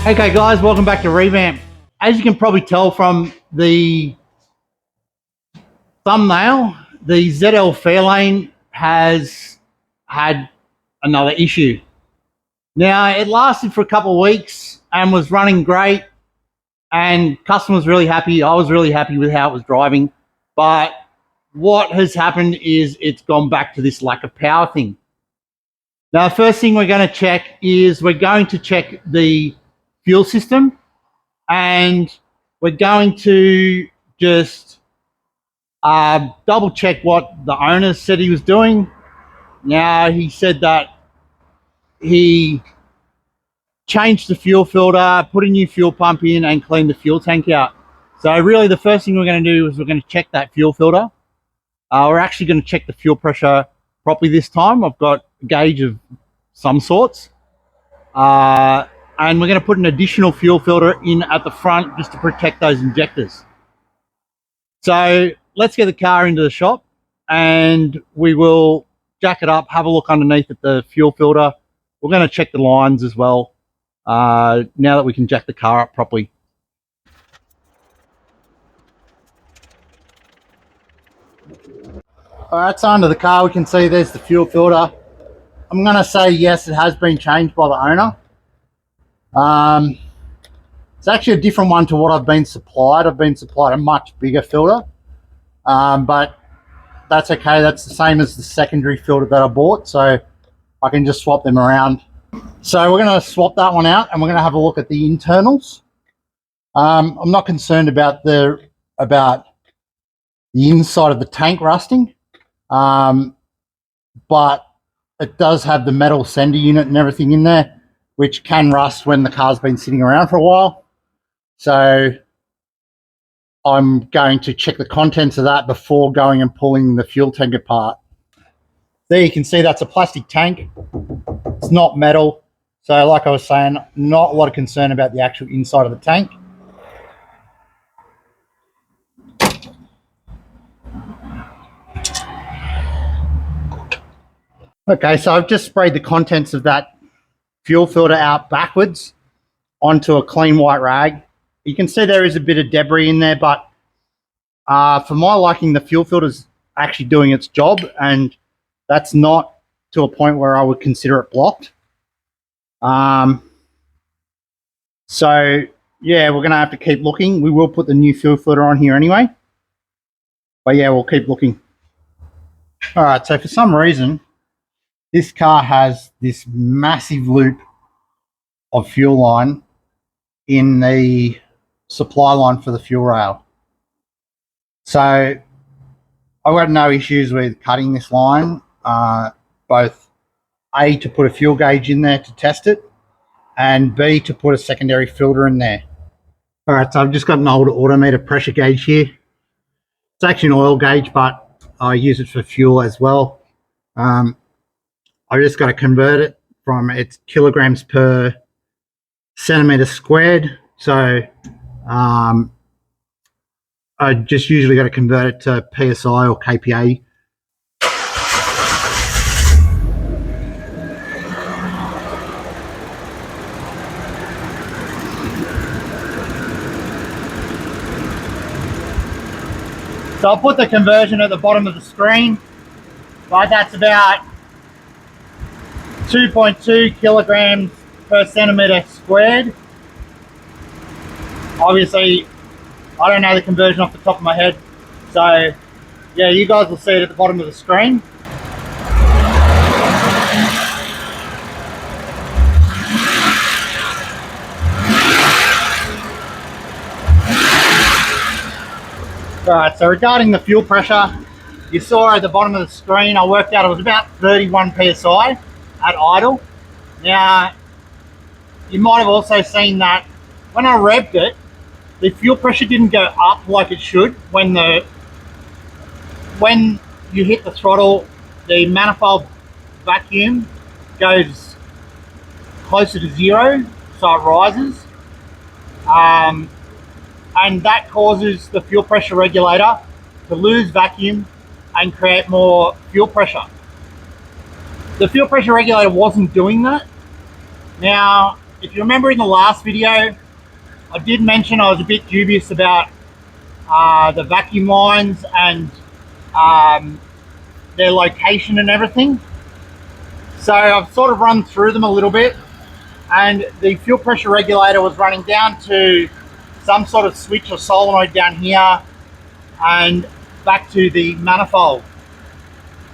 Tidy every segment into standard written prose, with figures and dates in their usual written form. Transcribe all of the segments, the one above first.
Okay guys, welcome back to Revamp. As you can probably tell from the thumbnail, the ZL Fairlane has had another issue. Now, it lasted for a couple of weeks and was running great, and customer was really happy. I was really happy with how it was driving. But what has happened is it's gone back to this lack of power thing. Now, the first thing we're going to check is we're going to check the fuel system, and we're going to just double check what the owner said he was doing. Now, he said that he changed the fuel filter, put a new fuel pump in, and cleaned the fuel tank out. So really the first thing we're going to do is we're going to check that fuel filter. We're actually going to check the fuel pressure properly this time. I've got a gauge of some sorts. And we're going to put an additional fuel filter in at the front just to protect those injectors. So let's get the car into the shop and we will jack it up, have a look underneath at the fuel filter. We're going to check the lines as well now that we can jack the car up properly. All right, so under the car we can see there's the fuel filter. I'm going to say yes, it has been changed by the owner. It's actually a different one to what I've been supplied. I've been supplied a much bigger filter, but that's okay. That's the same as the secondary filter that I bought, so I can just swap them around. So we're going to swap that one out and we're going to have a look at the internals. I'm not concerned about the inside of the tank rusting, but it does have the metal sender unit and everything in there, which can rust when the car's been sitting around for a while. So I'm going to check the contents of that before going and pulling the fuel tank apart. There you can see that's a plastic tank. It's not metal. So like I was saying, not a lot of concern about the actual inside of the tank. Okay, so I've just sprayed the contents of that fuel filter out backwards onto a clean white rag. You can see there is a bit of debris in there, but for my liking, the fuel filter's actually doing its job, and that's not to a point where I would consider it blocked. So yeah, we're gonna have to keep looking. We will put the new fuel filter on here anyway, but yeah, we'll keep looking. All right, so for some reason, this car has this massive loop of fuel line in the supply line for the fuel rail. So I've got no issues with cutting this line, both A, to put a fuel gauge in there to test it, and B, to put a secondary filter in there. All right, so I've just got an old autometer pressure gauge here. It's actually an oil gauge, but I use it for fuel as well. I just got to convert it from its kilograms per centimeter squared. So I just usually got to convert it to PSI or kPa. So I'll put the conversion at the bottom of the screen, but that's about 2.2 kilograms per centimeter squared. Obviously, I don't know the conversion off the top of my head, so yeah, you guys will see it at the bottom of the screen. Alright, so regarding the fuel pressure, you saw at the bottom of the screen, I worked out it was about 31 PSI at idle. Now, you might have also seen that when I revved it, the fuel pressure didn't go up like it should. When you hit the throttle, the manifold vacuum goes closer to zero, so it rises. And that causes the fuel pressure regulator to lose vacuum and create more fuel pressure. The fuel pressure regulator wasn't doing that. Now, if you remember in the last video, I did mention I was a bit dubious about the vacuum lines and their location and everything. So I've sort of run through them a little bit, and the fuel pressure regulator was running down to some sort of switch or solenoid down here and back to the manifold.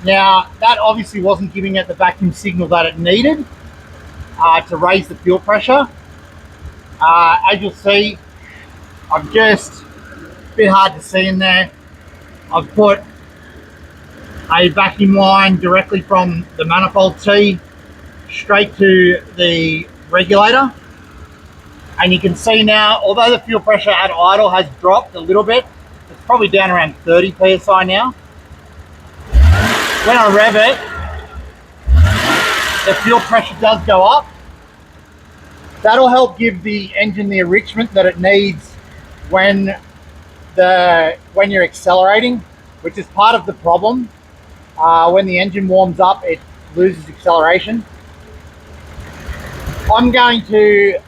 Now that obviously wasn't giving it the vacuum signal that it needed to raise the fuel pressure. As you'll see, I've just, a bit hard to see in there, I've put a vacuum line directly from the manifold T straight to the regulator, and you can see now, although the fuel pressure at idle has dropped a little bit, it's probably down around 30 psi now. When I rev it, the fuel pressure does go up. That'll help give the engine the enrichment that it needs when you're accelerating, which is part of the problem. When the engine warms up, it loses acceleration. I'm going to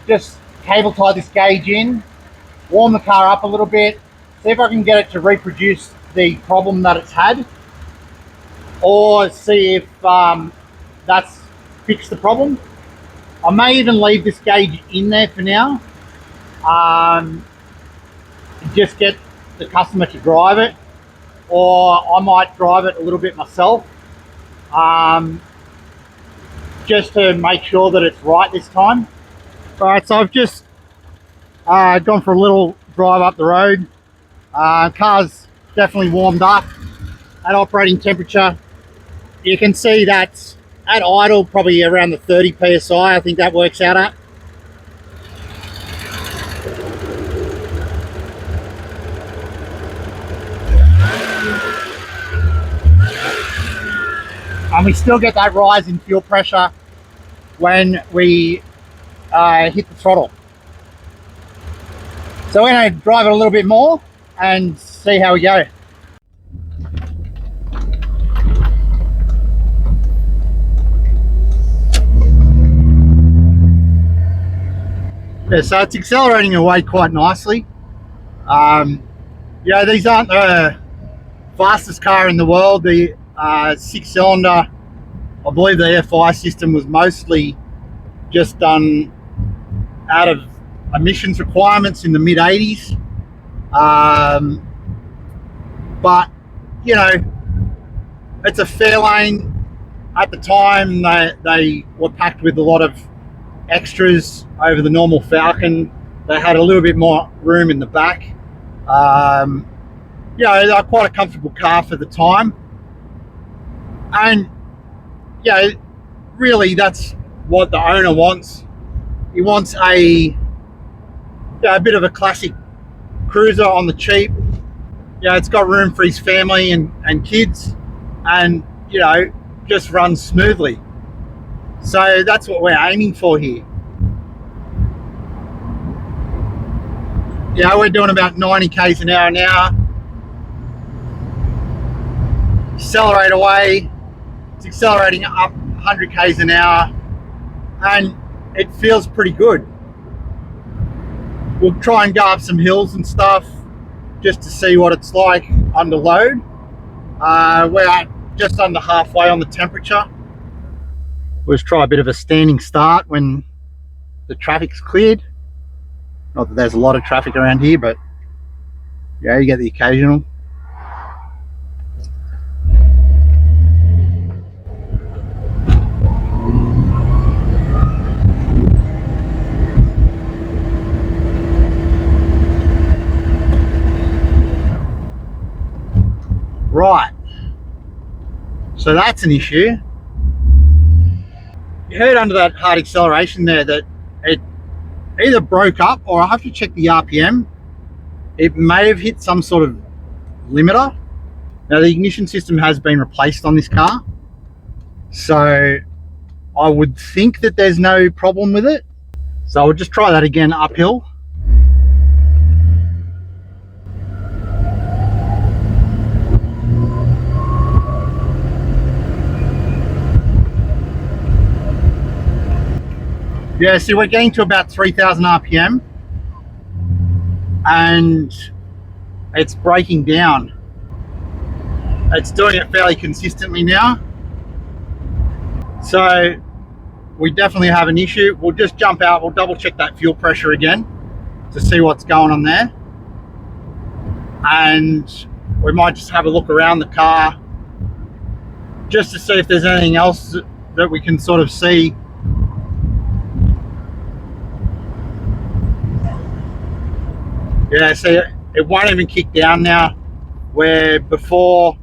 just cable tie this gauge in, warm the car up a little bit, see if I can get it to reproduce the problem that it's had, or see if that's fixed the problem. I may even leave this gauge in there for now, just get the customer to drive it, or I might drive it a little bit myself, just to make sure that it's right this time. All right, so I've just gone for a little drive up the road. Car's definitely warmed up at operating temperature. You can see that's at idle probably around the 30 psi, I think that works out at. And we still get that rise in fuel pressure when we hit the throttle. So we're going to drive it a little bit more and see how we go. Yeah, so it's accelerating away quite nicely. Yeah, these aren't the fastest car in the world. The 6-cylinder, I believe the EFI system was mostly just done out of emissions requirements in the mid 80s. But you know, it's a Fairlane. At the time they were packed with a lot of extras over the normal Falcon. They had a little bit more room in the back. You know, they're quite a comfortable car for the time. And you know, really that's what the owner wants. He wants a bit of a classic cruiser on the cheap. Yeah, it's got room for his family and kids, and you know, just runs smoothly. So that's what we're aiming for here. Yeah, we're doing about 90 k's an hour now. Accelerate away. It's accelerating up 100 k's an hour, and it feels pretty good. We'll try and go up some hills and stuff just to see what it's like under load. We're at just under halfway on the temperature. We'll just try a bit of a standing start when the traffic's cleared. Not that there's a lot of traffic around here, but yeah, you get the occasional. Right, so that's an issue. You heard under that hard acceleration there that it either broke up, or I have to check the RPM. It may have hit some sort of limiter. Now the ignition system has been replaced on this car, so I would think that there's no problem with it. So I'll just try that again uphill. Yeah, see, we're getting to about 3,000 RPM and it's breaking down. It's doing it fairly consistently now. So we definitely have an issue. We'll just jump out, we'll double check that fuel pressure again to see what's going on there. And we might just have a look around the car just to see if there's anything else that we can sort of see. Yeah, see, it won't even kick down now, where before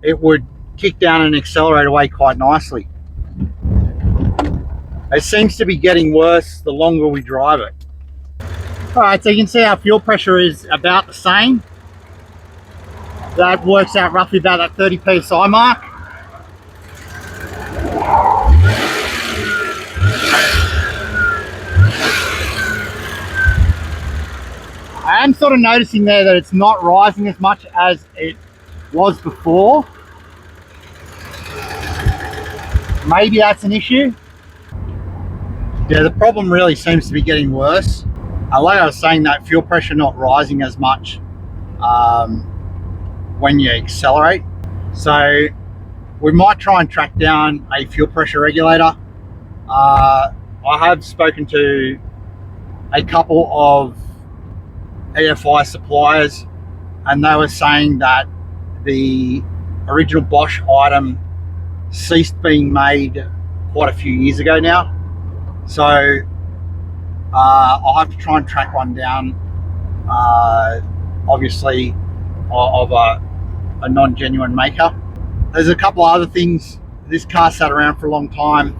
it would kick down and accelerate away quite nicely. It seems to be getting worse the longer we drive it. All right, so you can see our fuel pressure is about the same. That works out roughly about that 30 psi mark. I am sort of noticing there that it's not rising as much as it was before. Maybe that's an issue. Yeah, the problem really seems to be getting worse. Like I was saying, that fuel pressure not rising as much when you accelerate. So we might try and track down a fuel pressure regulator. I have spoken to a couple of EFI suppliers and they were saying that the original Bosch item ceased being made quite a few years ago now. So I'll have to try and track one down, obviously of a non-genuine maker. There's a couple of other things. This car sat around for a long time.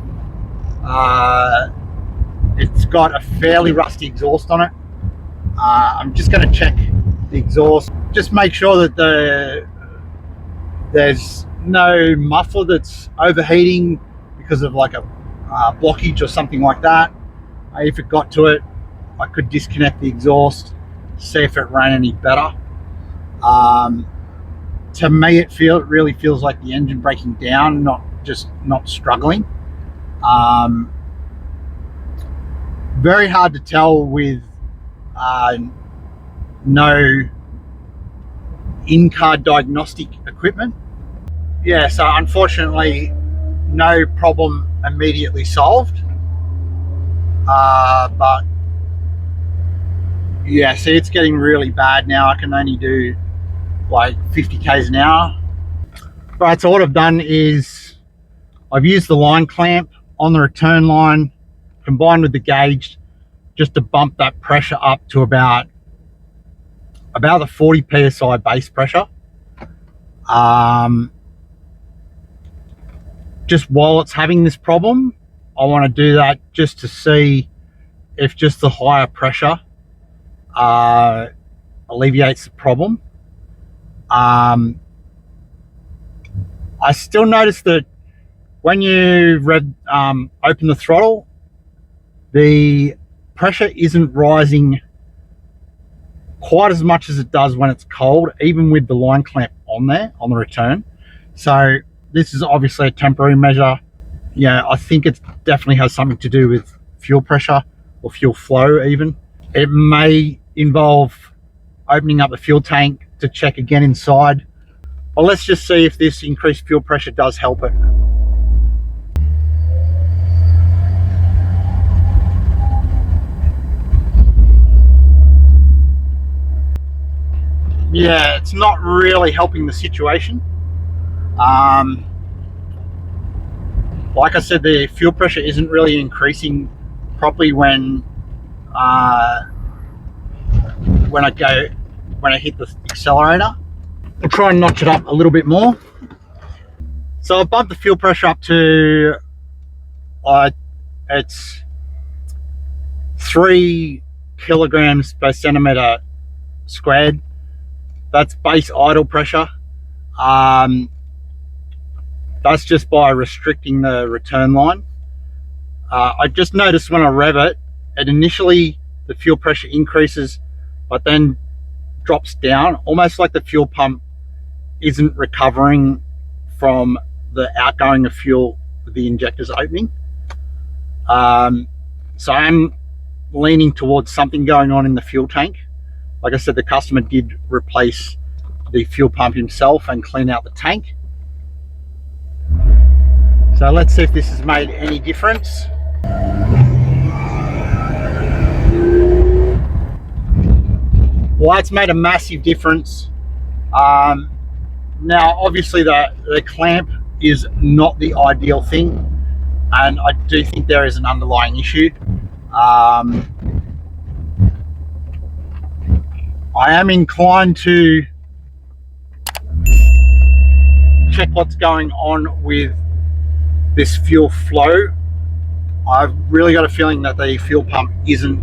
It's got a fairly rusty exhaust on it. I'm just going to check the exhaust, just make sure that there's no muffler that's overheating because of like a blockage or something like that. If it got to it, I could disconnect the exhaust, see if it ran any better. To me, it really feels like the engine breaking down, not struggling. Very hard to tell with no in-car diagnostic equipment. Yeah, so unfortunately no problem immediately solved, but yeah, see, it's getting really bad now. I can only do like 50 k's an hour. Right, so what I've done is I've used the line clamp on the return line combined with the gauge just to bump that pressure up to about the 40 psi base pressure. Just while it's having this problem, I want to do that just to see if just the higher pressure alleviates the problem. I still notice that when you open the throttle, the pressure isn't rising quite as much as it does when it's cold, even with the line clamp on there on the return. So this is obviously a temporary measure. Yeah, I think it definitely has something to do with fuel pressure or fuel flow even. It may involve opening up the fuel tank to check again inside. Well, let's just see if this increased fuel pressure does help it. Yeah, it's not really helping the situation. Like I said, the fuel pressure isn't really increasing properly when I hit the accelerator. I'll try and notch it up a little bit more. So I bumped the fuel pressure up to it's 3 kilograms per centimeter squared. That's base idle pressure. That's just by restricting the return line. I just noticed when I rev it, initially the fuel pressure increases, but then drops down, almost like the fuel pump isn't recovering from the outgoing of fuel with the injectors opening. So I'm leaning towards something going on in the fuel tank. Like I said, the customer did replace the fuel pump himself and clean out the tank. So let's see if this has made any difference. Well, it's made a massive difference. Now, obviously, the clamp is not the ideal thing, and I do think there is an underlying issue. I am inclined to check what's going on with this fuel flow. I've really got a feeling that the fuel pump isn't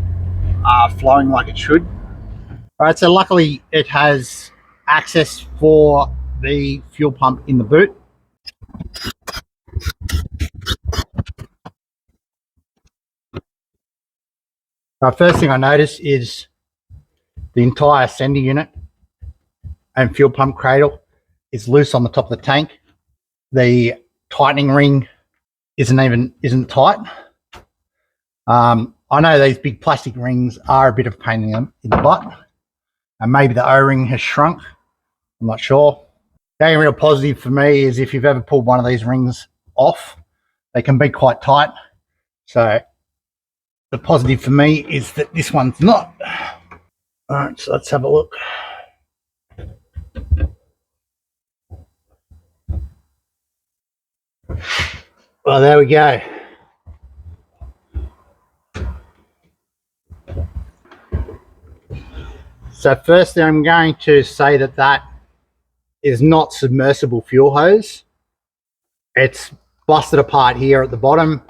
flowing like it should. All right, so luckily it has access for the fuel pump in the boot. First thing I notice is the entire sender unit and fuel pump cradle is loose on the top of the tank. The tightening ring isn't tight. I know these big plastic rings are a bit of a pain in the butt, and maybe the O-ring has shrunk. I'm not sure. The only real positive for me is if you've ever pulled one of these rings off, they can be quite tight. So the positive for me is that this one's not. All right, so let's have a look. Well, there we go. So firstly, I'm going to say that that is not submersible fuel hose. It's busted apart here at the bottom.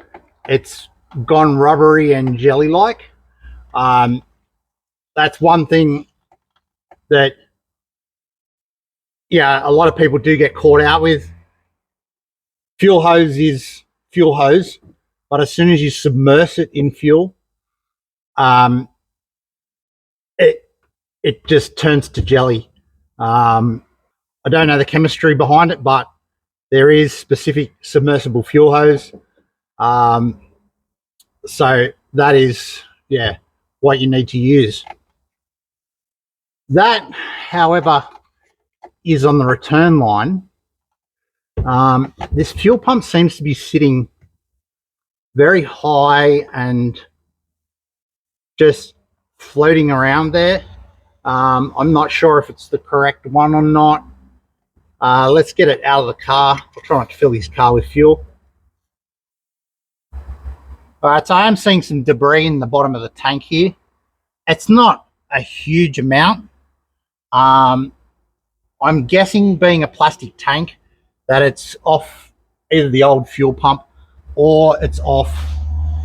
It's gone rubbery and jelly-like. That's one thing that, yeah, a lot of people do get caught out with. Fuel hose is fuel hose, but as soon as you submerge it in fuel, it just turns to jelly. I don't know the chemistry behind it, but there is specific submersible fuel hose. So that is, yeah, what you need to use. That, however, is on the return line. This fuel pump seems to be sitting very high and just floating around there. I'm not sure if it's the correct one or not. Let's get it out of the car. I'll try not to fill his car with fuel. All right, so I am seeing some debris in the bottom of the tank here. It's not a huge amount. I'm guessing, being a plastic tank, that it's off either the old fuel pump or it's off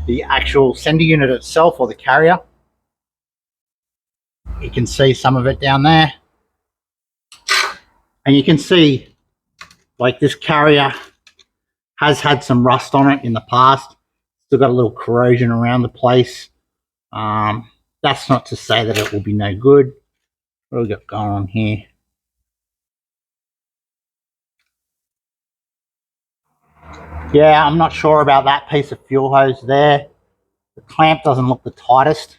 the actual sender unit itself or the carrier. You can see some of it down there. And you can see, like, this carrier has had some rust on it in the past. Still got a little corrosion around the place. That's not to say that it will be no good. What have we got going on here? Yeah, I'm not sure about that piece of fuel hose there. The clamp doesn't look the tightest.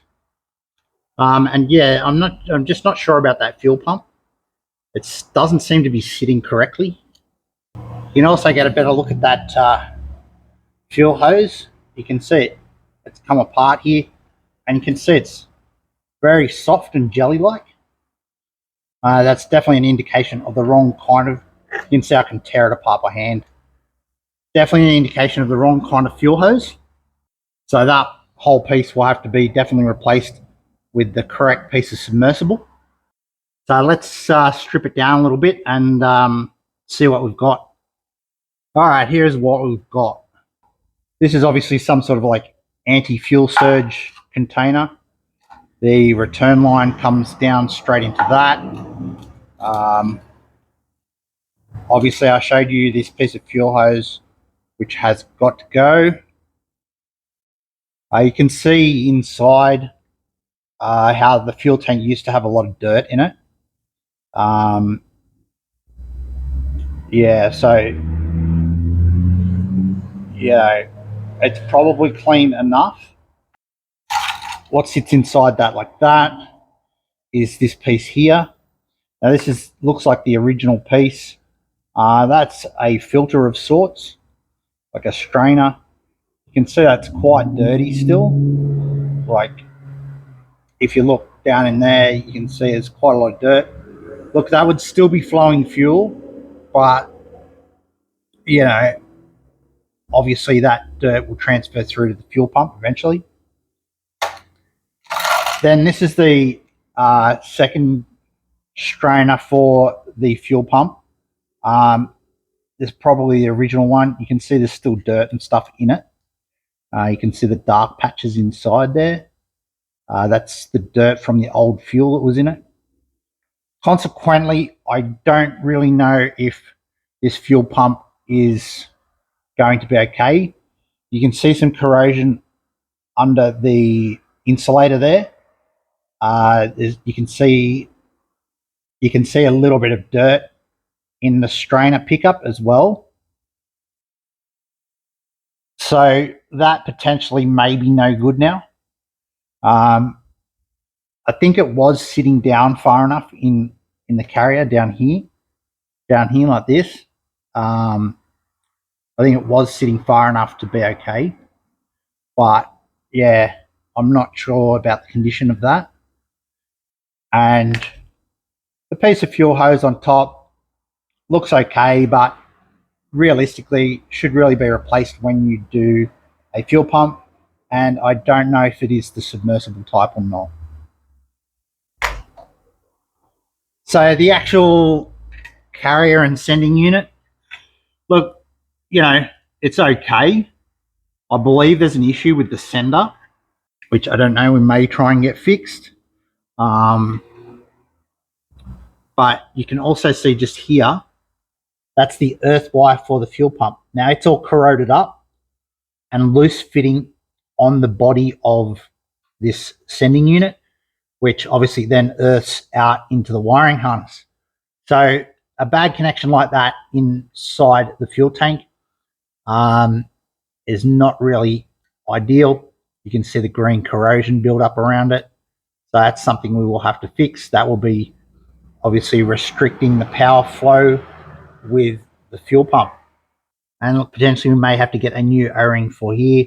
And yeah, I'm just not sure about that fuel pump. It doesn't seem to be sitting correctly. You can also get a better look at that fuel hose. You can see it. It's come apart here, and you can see it's very soft and jelly-like. That's definitely an indication of the wrong kind of, you can see I can tear it apart by hand. Definitely an indication of the wrong kind of fuel hose. So that whole piece will have to be definitely replaced with the correct piece of submersible. So let's strip it down a little bit and see what we've got. All right, here's what we've got. This is obviously some sort of like anti-fuel surge container. The return line comes down straight into that. Obviously, I showed you this piece of fuel hose, which has got to go. You can see inside how the fuel tank used to have a lot of dirt in it. Yeah, so, yeah, it's probably clean enough. what sits inside that like that is this piece here. Now this looks like the original piece. That's a filter of sorts, like a strainer. You can see that's quite dirty still. Like if you look down in there, you can see there's quite a lot of dirt. Look, that would still be flowing fuel, but you know, obviously that dirt will transfer through to the fuel pump eventually. Then this is the second strainer for the fuel pump. This is probably the original one. You can see there's still dirt and stuff in it. You can see the dark patches inside there. That's the dirt from the old fuel that was in it. Consequently, I don't really know if this fuel pump is going to be okay. You can see some corrosion under the insulator there. You can see a little bit of dirt in the strainer pickup as well. So that potentially may be no good now. I think it was sitting down far enough in the carrier down here like this. I think it was sitting far enough to be okay. But yeah, I'm not sure about the condition of that. And the piece of fuel hose on top looks okay, but realistically should really be replaced when you do a fuel pump. And I don't know if it is the submersible type or not. So the actual carrier and sending unit, look, you know, it's okay. I believe there's an issue with the sender, which I don't know, we may try and get fixed. But you can also see just here, that's the earth wire for the fuel pump. Now it's all corroded up and loose fitting on the body of this sending unit, which obviously then earths out into the wiring harness. So a bad connection like that inside the fuel tank is not really ideal. You can see the green corrosion build up around it. So that's something we will have to fix. That will be obviously restricting the power flow with the fuel pump. And look, potentially we may have to get a new O-ring for here.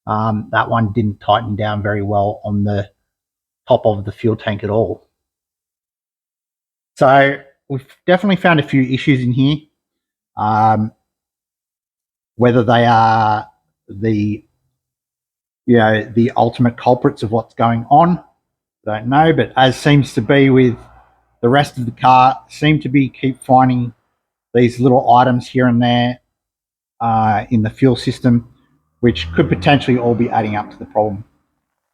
That one didn't tighten down very well on the top of the fuel tank at all. So we've definitely found a few issues in here. Whether they are the ultimate culprits of what's going on, I don't know, but as seems to be with the rest of the car, seem to be keep finding these little items here and there in the fuel system, which could potentially all be adding up to the problem.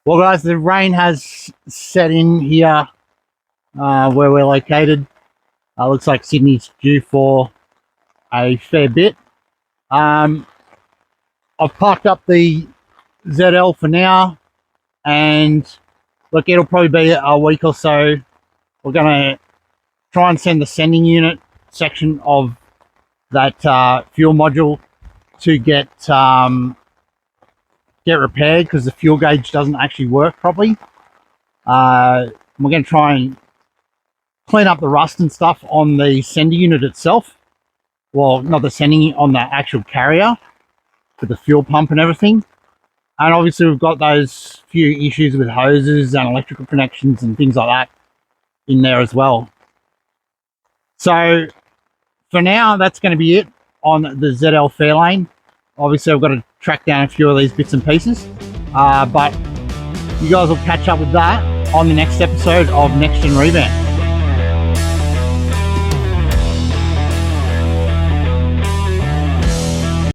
Well guys, the rain has set in here where we're located. Looks like Sydney's due for a fair bit. I've parked up the ZL for now, and look, it'll probably be a week or so. We're going to try and send the sending unit section of that fuel module to get repaired because the fuel gauge doesn't actually work properly. We're going to try and clean up the rust and stuff on the sender unit itself. Well, not the sending, on the actual carrier for the fuel pump and everything. And obviously we've got those few issues with hoses and electrical connections and things like that in there as well. So for now, that's going to be it on the ZL Fairlane. Obviously I've got to track down a few of these bits and pieces, but you guys will catch up with that on the next episode of Next Gen Revamp.